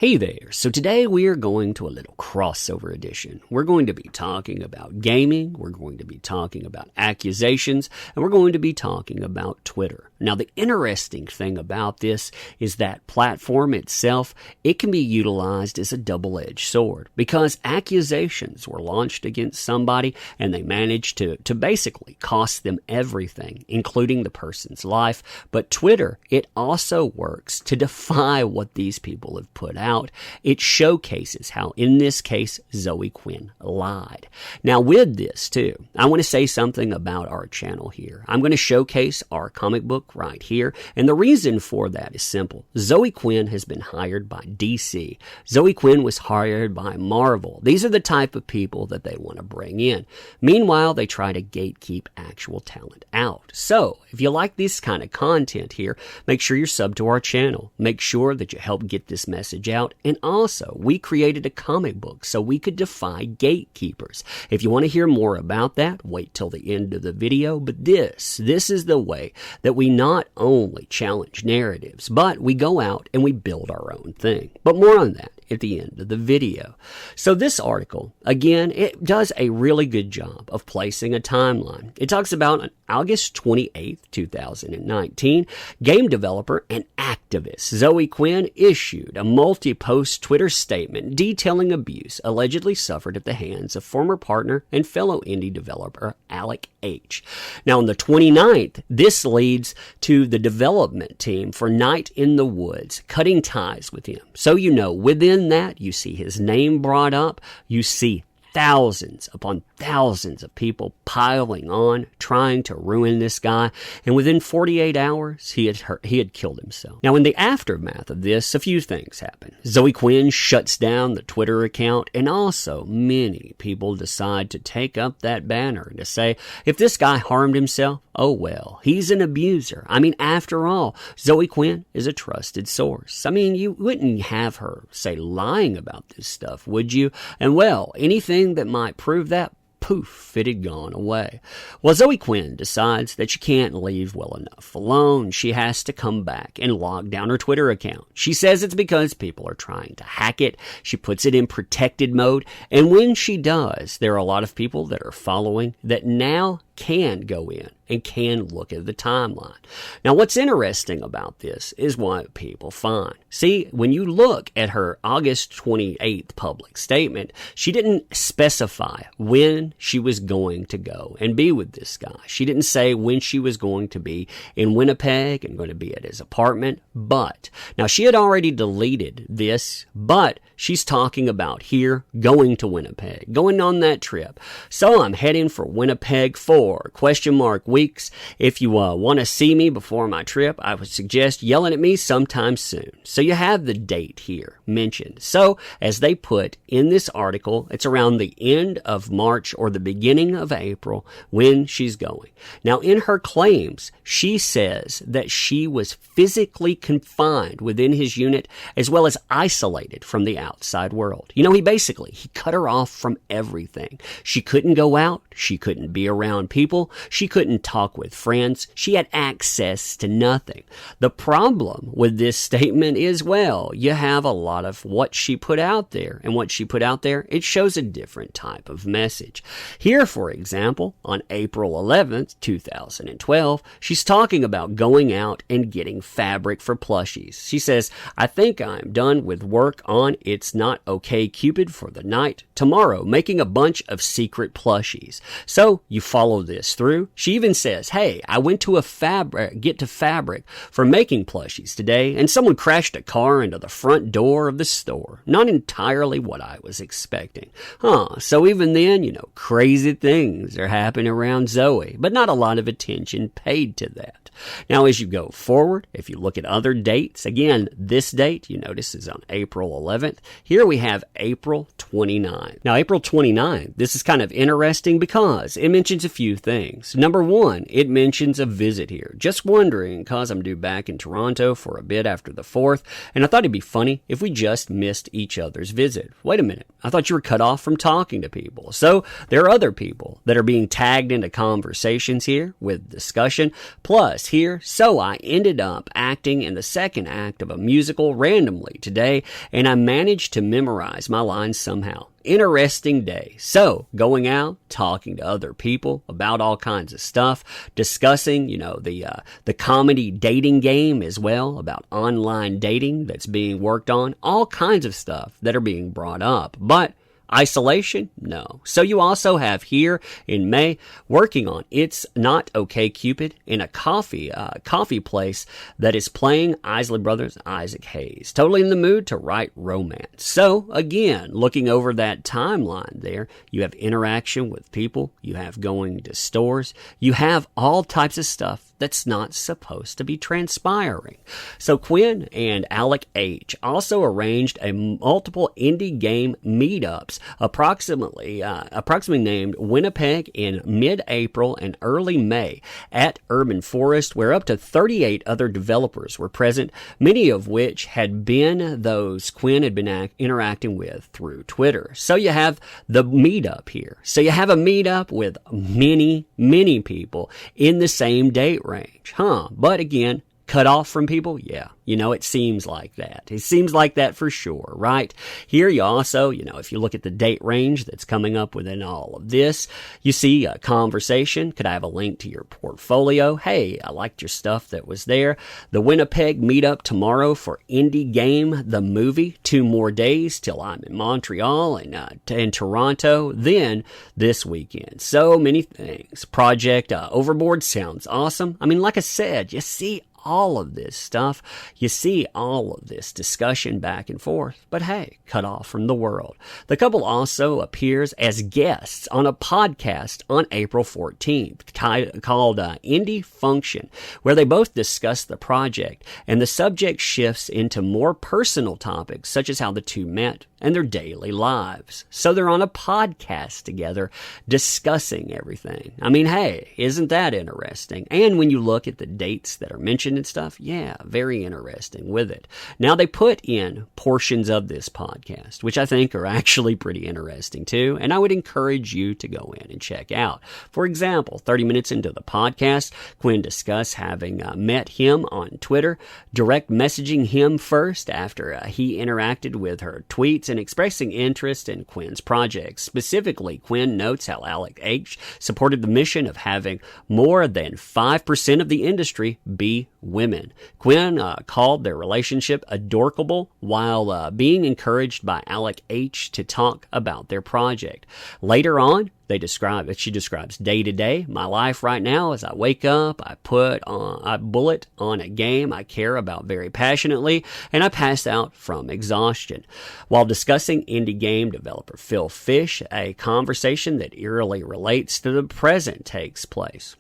Hey there, so today we are going to a little crossover edition. We're going to be talking about gaming, we're going to be talking about accusations, and we're going to be talking about Twitter. Now the interesting thing about this is that platform itself, it can be utilized as a double-edged sword because accusations were launched against somebody and they managed to basically cost them everything, including the person's life. But Twitter, it also works to defy what these people have put out. It showcases how, in this case, Zoe Quinn lied. Now, with this, too, I want to say something about our channel here. I'm going to showcase our comic book right here, and the reason for that is simple. Zoe Quinn has been hired by DC. Zoe Quinn was hired by Marvel. These are the type of people that they want to bring in. Meanwhile, they try to gatekeep actual talent out. So, if you like this kind of content here, make sure you're subbed to our channel. Make sure that you help get this message out. And also, we created a comic book so we could defy gatekeepers. If you want to hear more about that, wait till the end of the video. But this is the way that we not only challenge narratives, but we go out and we build our own thing. But more on that at the end of the video. So this article, again, it does a really good job of placing a timeline. It talks about on August 28th, 2019, game developer and activist Zoe Quinn issued a multi-post Twitter statement detailing abuse allegedly suffered at the hands of former partner and fellow indie developer Alec H. Now on the 29th, this leads to the development team for Night in the Woods cutting ties with him. So you know, within that, you see his name brought up, you see thousands upon thousands of people piling on, trying to ruin this guy, and within 48 hours, he had killed himself. Now, in the aftermath of this, a few things happened. Zoe Quinn shuts down the Twitter account, and also many people decide to take up that banner and to say, if this guy harmed himself, oh well, he's an abuser. I mean, after all, Zoe Quinn is a trusted source. I mean, you wouldn't have her, say, lying about this stuff, would you? And well, anything that might prove that, poof, it had gone away. Well, Zoe Quinn decides that she can't leave well enough alone. She has to come back and log down her Twitter account. She says it's because people are trying to hack it. She puts it in protected mode. And when she does, there are a lot of people that are following that now can go in and can look at the timeline. Now, what's interesting about this is what people find. See, when you look at her August 28th public statement, she didn't specify when she was going to go and be with this guy. She didn't say when she was going to be in Winnipeg and going to be at his apartment, but now she had already deleted this, but she's talking about here going to Winnipeg, going on that trip. So I'm heading for Winnipeg for ? Weeks. If you want to see me before my trip, I would suggest yelling at me sometime soon. So you have the date here mentioned. So as they put in this article, it's around the end of March or the beginning of April when she's going. Now in her claims, she says that she was physically confined within his unit as well as isolated from the outside world. You know, he cut her off from everything. She couldn't go out. She couldn't be around people. She couldn't talk with friends. She had access to nothing. The problem with this statement is, well, you have a lot of what she put out there. And what she put out there, it shows a different type of message. Here, for example, on April 11th, 2012, she's talking about going out and getting fabric for plushies. She says, I think I'm done with work on It's Not Okay Cupid for the night. Tomorrow, making a bunch of secret plushies. So you follow this through. She even says, hey, I went to get to fabric for making plushies today, and someone crashed a car into the front door of the store. Not entirely what I was expecting. So even then, you know, crazy things are happening around Zoe, but not a lot of attention paid to that. Now, as you go forward, if you look at other dates, again, this date, you notice, is on April 11th. Here we have April 29th. Now, April 29th, this is kind of interesting because it mentions a few things. Number one, it mentions a visit here. Just wondering, because I'm due back in Toronto for a bit after the 4th, and I thought it'd be funny if we just missed each other's visit. Wait a minute. I thought you were cut off from talking to people. So there are other people that are being tagged into conversations here with discussion. Plus here, so I ended up acting in the second act of a musical randomly today, and I managed to memorize my lines somehow. Interesting day. So, going out, talking to other people about all kinds of stuff, discussing, the comedy dating game as well, about online dating that's being worked on, all kinds of stuff that are being brought up. But isolation? No. So you also have here in May working on It's Not Okay Cupid in a coffee place that is playing Isley Brothers' Isaac Hayes. Totally in the mood to write romance. So again, looking over that timeline there, you have interaction with people, you have going to stores, you have all types of stuff that's not supposed to be transpiring. So Quinn and Alec H. also arranged a multiple indie game meetups approximately named Winnipeg in mid-April and early May at Urban Forest, where up to 38 other developers were present, many of which had been those Quinn had been interacting with through Twitter. So you have the meetup here. So you have a meetup with many, many people in the same date range. But again, cut off from people? Yeah. It seems like that. It seems like that for sure, right? Here you also, if you look at the date range that's coming up within all of this, you see a conversation. Could I have a link to your portfolio? Hey, I liked your stuff that was there. The Winnipeg meetup tomorrow for Indie Game, the movie. 2 more days till I'm in Montreal and Toronto. Then this weekend. So many things. Project Overboard sounds awesome. I mean, like I said, you see all of this stuff. You see all of this discussion back and forth, but hey, cut off from the world. The couple also appears as guests on a podcast on April 14th called Indie Function, where they both discuss the project, and the subject shifts into more personal topics such as how the two met and their daily lives. So they're on a podcast together discussing everything. I mean, hey, isn't that interesting? And when you look at the dates that are mentioned and stuff, yeah, very interesting with it. Now they put in portions of this podcast, which I think are actually pretty interesting too, and I would encourage you to go in and check out. For example, 30 minutes into the podcast, Quinn discussed having met him on Twitter, direct messaging him first after he interacted with her tweets and expressing interest in Quinn's project. Specifically, Quinn notes how Alec H. supported the mission of having more than 5% of the industry be women. Quinn called their relationship adorable while being encouraged by Alec H. to talk about their project. Later on, she describes day to day. My life right now is I wake up, I bullet on a game I care about very passionately, and I pass out from exhaustion. While discussing indie game developer Phil Fish, a conversation that eerily relates to the present takes place.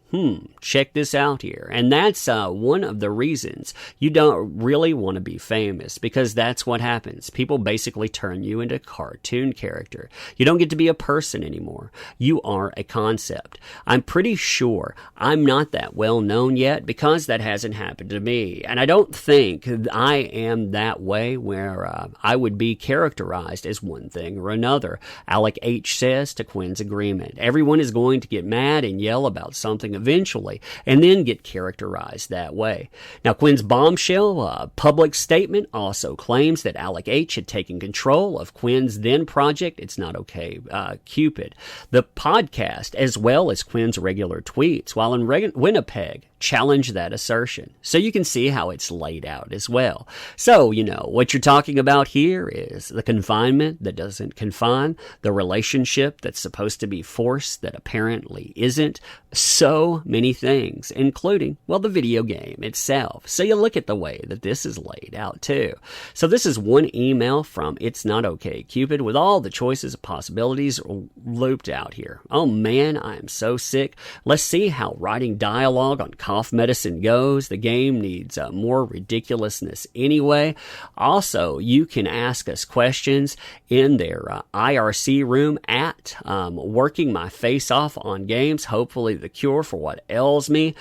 Check this out here. And that's one of the reasons you don't really want to be famous, because that's what happens. People basically turn you into a cartoon character. You don't get to be a person anymore. You are a concept. I'm pretty sure I'm not that well known yet because that hasn't happened to me. And I don't think I am that way where I would be characterized as one thing or another. Alec H. says to Quinn's agreement, everyone is going to get mad and yell about something eventually, and then get characterized that way. Now, Quinn's bombshell public statement also claims that Alec H. had taken control of Quinn's then project, It's Not Okay Cupid. The podcast, as well as Quinn's regular tweets while in Winnipeg, challenge that assertion. So you can see how it's laid out as well. So, what you're talking about here is the confinement that doesn't confine, the relationship that's supposed to be forced that apparently isn't, so many things, including, the video game itself. So you look at the way that this is laid out too. So this is one email from It's Not Okay Cupid with all the choices of possibilities looped out here. Oh man, I am so sick. Let's see how writing dialogue on cough medicine goes. The game needs more ridiculousness anyway. Also, you can ask us questions in their IRC room at Working My Face Off on Games. Hopefully the cure for what ails me.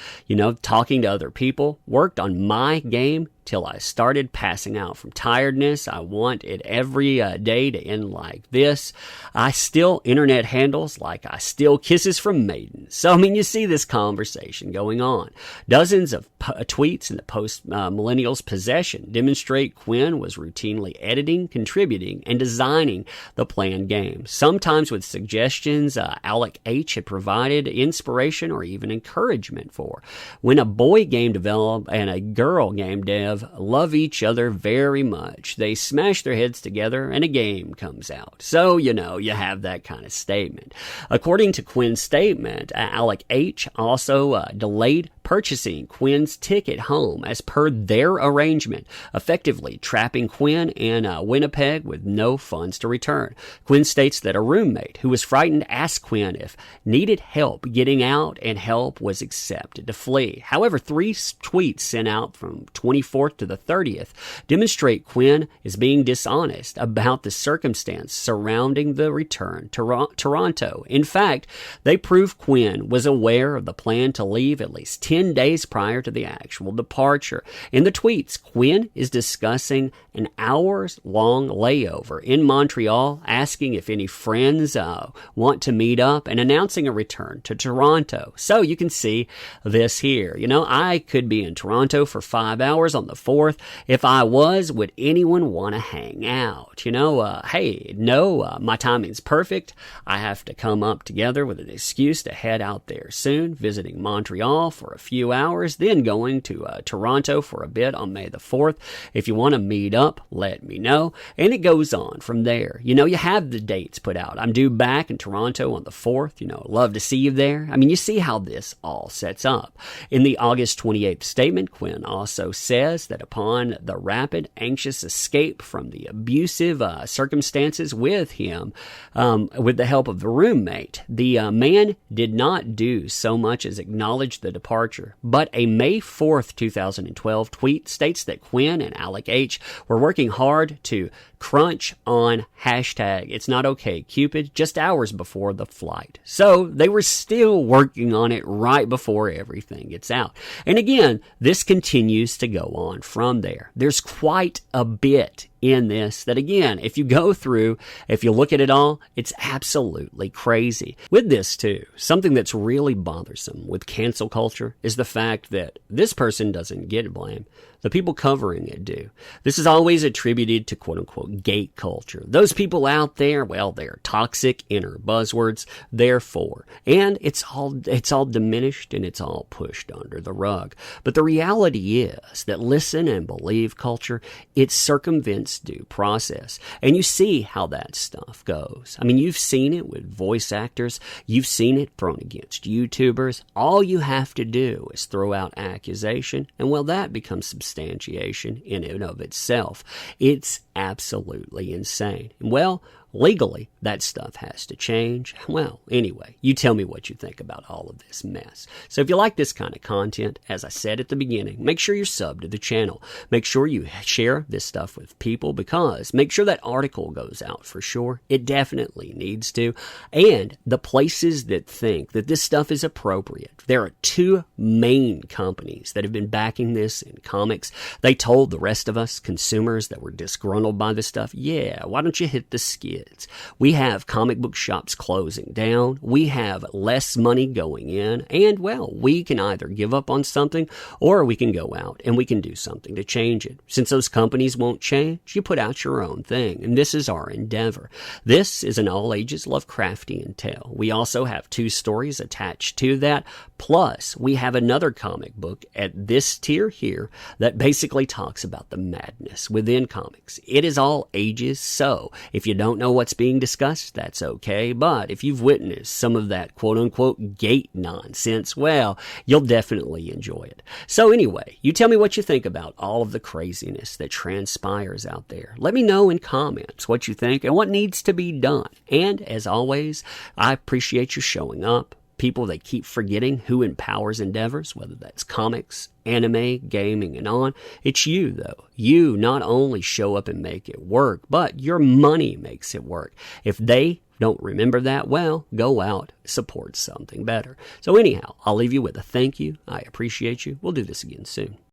Talking to other people. Worked on my game till I started passing out from tiredness. I want it every day to end like this. I steal internet handles like I steal kisses from maidens. So, I mean, you see this conversation going on. Dozens of tweets in the post-millennials' possession demonstrate Quinn was routinely editing, contributing, and designing the planned game, sometimes with suggestions Alec H. had provided inspiration or even encouragement for. When a boy game developer and a girl game dev love each other very much, they smash their heads together and a game comes out. So, you have that kind of statement. According to Quinn's statement, Alec H. also delayed purchasing Quinn's ticket home as per their arrangement, effectively trapping Quinn in Winnipeg with no funds to return. Quinn states that a roommate who was frightened asked Quinn if needed help getting out, and help was accepted to flee. However, 3 tweets sent out from 24th to the 30th demonstrate Quinn is being dishonest about the circumstance surrounding the return to Toronto. In fact, they prove Quinn was aware of the plan to leave at least 10 days prior to the actual departure. In the tweets, Quinn is discussing an hours-long layover in Montreal, asking if any friends want to meet up, and announcing a return to Toronto. So you can see this here. I could be in Toronto for 5 hours on the 4th. If I was, would anyone want to hang out? Hey, no, my timing's perfect. I have to come up together with an excuse to head out there soon, visiting Montreal for a few hours, then going to Toronto for a bit on May the 4th. If you want to meet up, let me know. And it goes on from there. You have the dates put out. I'm due back in Toronto on the 4th. Love to see you there. I mean, you see how this all sets up. In the August 28th statement, Quinn also says that upon the rapid, anxious escape from the abusive circumstances with him, with the help of the roommate, the man did not do so much as acknowledge the departure. But a May 4th, 2012 tweet states that Quinn and Alec H. were working hard to crunch on #It'sNotOkCupid just hours before the flight. So they were still working on it right before everything gets out. And again, this continues to go on from there. There's quite a bit in this that, again, if you go through, if you look at it all, it's absolutely crazy. With this too, something that's really bothersome with cancel culture is the fact that this person doesn't get blame. The people covering it do. This is always attributed to quote-unquote gate culture. Those people out there, well, they're toxic inner buzzwords, therefore. And it's all diminished and it's all pushed under the rug. But the reality is that listen and believe culture, it circumvents due process. And you see how that stuff goes. I mean, you've seen it with voice actors. You've seen it thrown against YouTubers. All you have to do is throw out accusation, and well, that becomes substantiation in and of itself. It's absolutely insane. Well, legally, that stuff has to change. Well, anyway, you tell me what you think about all of this mess. So if you like this kind of content, as I said at the beginning, make sure you're subbed to the channel. Make sure you share this stuff with people, because make sure that article goes out for sure. It definitely needs to. And the places that think that this stuff is appropriate, there are 2 main companies that have been backing this in comics. They told the rest of us consumers that were disgruntled by this stuff, yeah, why don't you hit the skids? We have comic book shops closing down. We have less money going in. And, well, we can either give up on something or we can go out and we can do something to change it. Since those companies won't change, you put out your own thing. And this is our endeavor. This is an all-ages Lovecraftian tale. We also have 2 stories attached to that. Plus, we have another comic book at this tier here that basically talks about the madness within comics. It is all ages, so if you don't know what's being discussed, that's okay. But if you've witnessed some of that quote-unquote gate nonsense, well, you'll definitely enjoy it. So anyway, you tell me what you think about all of the craziness that transpires out there. Let me know in comments what you think and what needs to be done. And as always, I appreciate you showing up. People, they keep forgetting who empowers endeavors, whether that's comics, anime, gaming, and on. It's you, though. You not only show up and make it work, but your money makes it work. If they don't remember that, well, go out, support something better. So anyhow, I'll leave you with a thank you. I appreciate you. We'll do this again soon.